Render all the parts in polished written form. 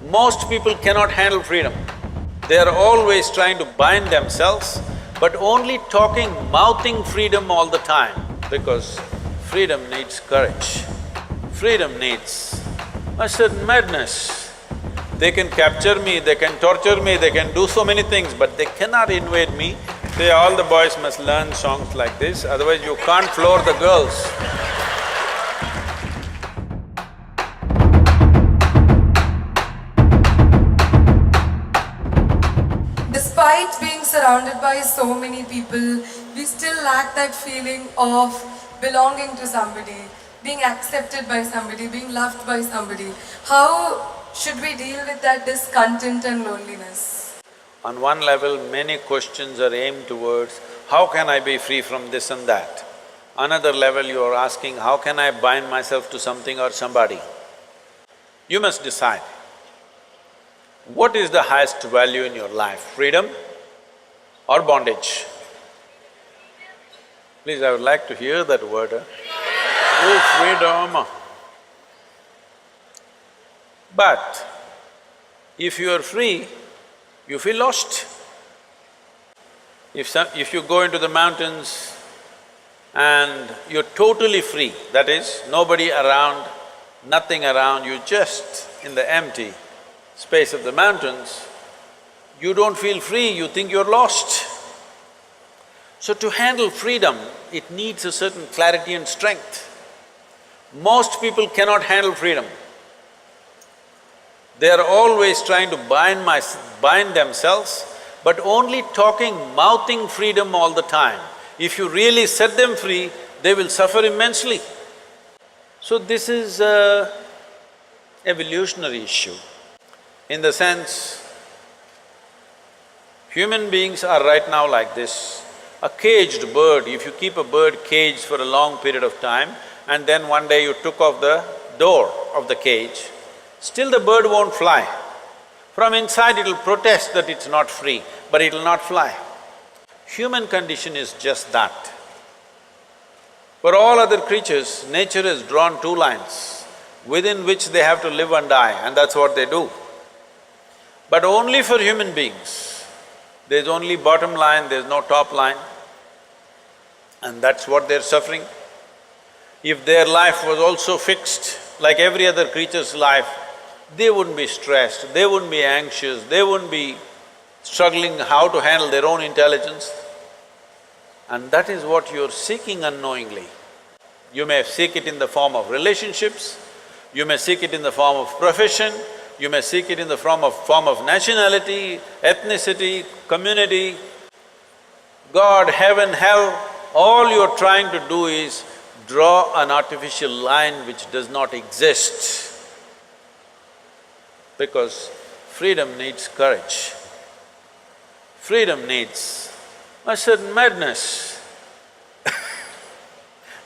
Most people cannot handle freedom. They are always trying to bind themselves, but only talking, mouthing freedom all the time, because freedom needs courage. Freedom needs a certain madness. They can capture me, they can torture me, they can do so many things, but they cannot invade me. All the boys must learn songs like this, otherwise you can't floor the girls. Despite being surrounded by so many people, we still lack that feeling of belonging to somebody, being accepted by somebody, being loved by somebody. How should we deal with that discontent and loneliness? On one level, many questions are aimed towards, how can I be free from this and that? Another level, you are asking, how can I bind myself to something or somebody? You must decide, what is the highest value in your life, freedom or bondage? Please, I would like to hear that word, Oh, freedom! But if you are free, you feel lost. If you go into the mountains and you're totally free, that is, nobody around, nothing around, you're just in the empty space of the mountains, you don't feel free, you think you're lost. So to handle freedom, it needs a certain clarity and strength. Most people cannot handle freedom. They are always trying to bind themselves, but only talking, mouthing freedom all the time. If you really set them free, they will suffer immensely. So this is an evolutionary issue, in the sense, human beings are right now like this. A caged bird, if you keep a bird caged for a long period of time and then one day you took off the door of the cage, still the bird won't fly. From inside it'll protest that it's not free, but it'll not fly. Human condition is just that. For all other creatures, nature has drawn two lines within which they have to live and die, and that's what they do. But only for human beings, there's only bottom line, there's no top line, and that's what they're suffering. If their life was also fixed, like every other creature's life, they wouldn't be stressed, they wouldn't be anxious, they wouldn't be struggling how to handle their own intelligence. And that is what you're seeking unknowingly. You may seek it in the form of relationships, you may seek it in the form of profession, you may seek it in the form of nationality, ethnicity, community, God, heaven, hell. All you're trying to do is draw an artificial line which does not exist. Because freedom needs courage. Freedom needs a certain madness.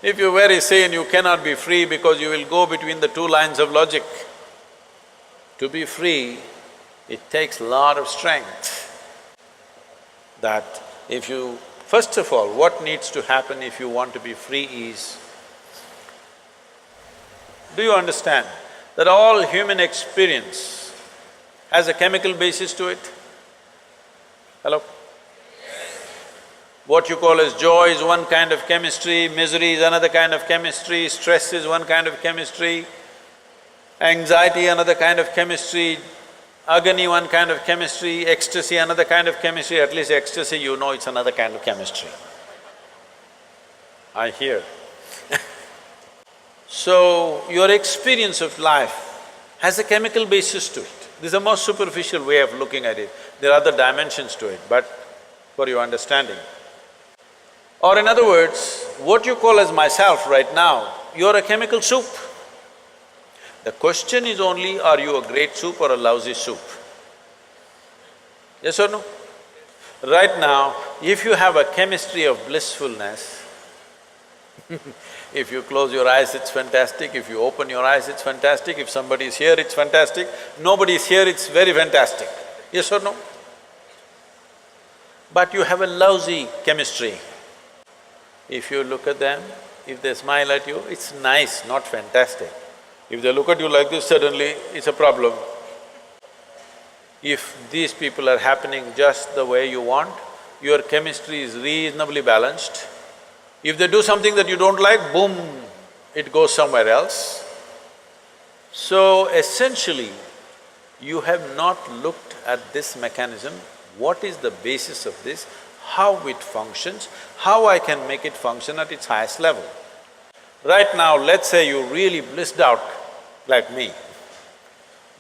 If you're very sane, you cannot be free because you will go between the two lines of logic. To be free, it takes a lot of strength. That if you… First of all, what needs to happen if you want to be free is, do you understand that all human experience has a chemical basis to it? Hello? What you call as joy is one kind of chemistry, misery is another kind of chemistry, stress is one kind of chemistry, anxiety another kind of chemistry, agony one kind of chemistry, ecstasy another kind of chemistry. At least ecstasy, you know it's another kind of chemistry. I hear. So, your experience of life has a chemical basis to it. This is a most superficial way of looking at it. There are other dimensions to it, but for your understanding. Or in other words, what you call as myself right now, you're a chemical soup. The question is only, are you a great soup or a lousy soup? Yes or no? Right now, if you have a chemistry of blissfulness, if you close your eyes, it's fantastic, if you open your eyes, it's fantastic, if somebody is here, it's fantastic, nobody is here, it's very fantastic. Yes or no? But you have a lousy chemistry. If you look at them, if they smile at you, it's nice, not fantastic. If they look at you like this, suddenly it's a problem. If these people are happening just the way you want, your chemistry is reasonably balanced. If they do something that you don't like, boom, it goes somewhere else. So essentially, you have not looked at this mechanism, what is the basis of this, how it functions, how I can make it function at its highest level. Right now, let's say you really blissed out like me.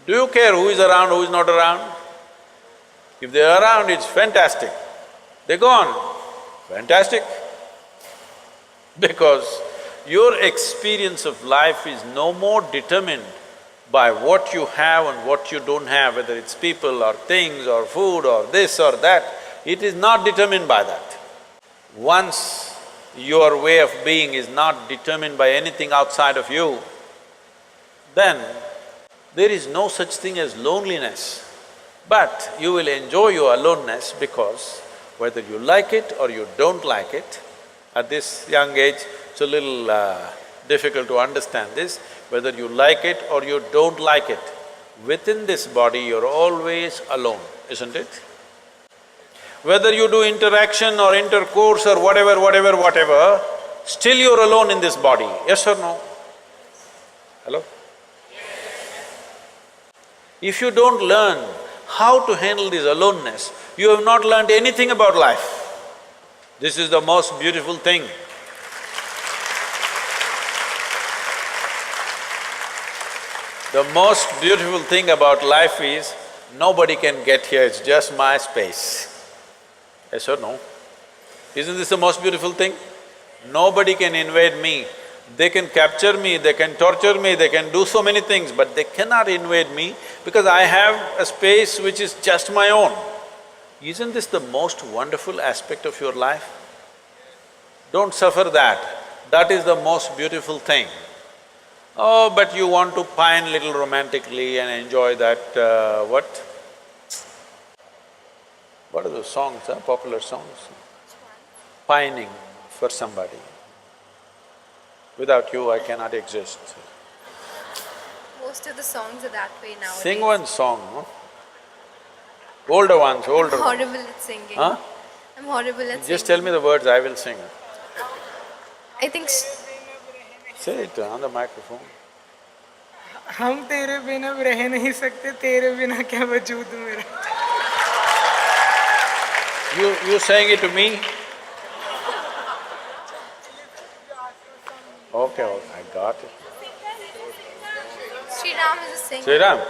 Do you care who is around, who is not around? If they're around, it's fantastic. They're gone, fantastic. Because your experience of life is no more determined by what you have and what you don't have, whether it's people or things or food or this or that, it is not determined by that. Once your way of being is not determined by anything outside of you, then there is no such thing as loneliness. But you will enjoy your aloneness because whether you like it or you don't like it, at this young age, it's a little difficult to understand this, whether you like it or you don't like it, within this body you're always alone, isn't it? Whether you do interaction or intercourse or whatever, still you're alone in this body, yes or no? Hello? If you don't learn how to handle this aloneness, you have not learned anything about life. This is the most beautiful thing. The most beautiful thing about life is, nobody can get here, it's just my space. Yes or no? Isn't this the most beautiful thing? Nobody can invade me. They can capture me, they can torture me, they can do so many things, but they cannot invade me because I have a space which is just my own. Isn't this the most wonderful aspect of your life? Don't suffer that, that is the most beautiful thing. Oh, but you want to pine little romantically and enjoy that, what are those songs, popular songs? Pining for somebody. Without you, I cannot exist. Most of the songs are that way nowadays. Sing one song, no? Older ones, older I'm ones. horrible at singing. Huh? I'm horrible at singing. Just tell me the words, I will sing. I think… Say it on the microphone. हम तेरे बिना अब रह नहीं सकते, तेरे बिना क्या वजूद मेरा। You saying it to me? Okay, I got it. Sri Ram is a singer. Sri Ram,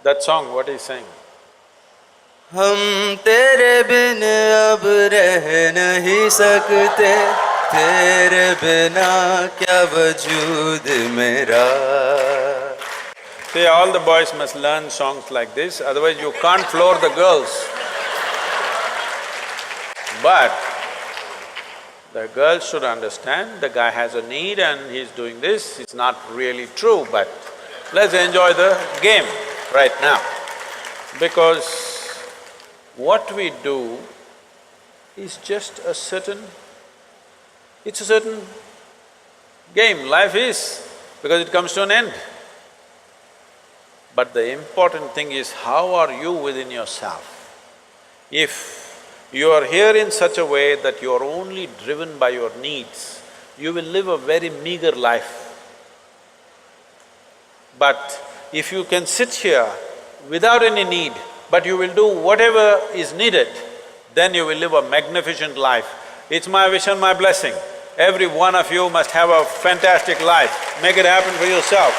that song, what is saying? हम तेरे बिन अब रह नहीं सकते, तेरे बिना क्या वजूद मेरा। See, all the boys must learn songs like this, otherwise you can't floor the girls. But the girls should understand, the guy has a need and he's doing this, it's not really true, but let's enjoy the game right now. Because what we do is just a certain… it's a certain game, life is, because it comes to an end. But the important thing is, how are you within yourself? If you are here in such a way that you are only driven by your needs, you will live a very meager life. But if you can sit here without any need, but you will do whatever is needed, then you will live a magnificent life. It's my wish and my blessing. Every one of you must have a fantastic life. Make it happen for yourself.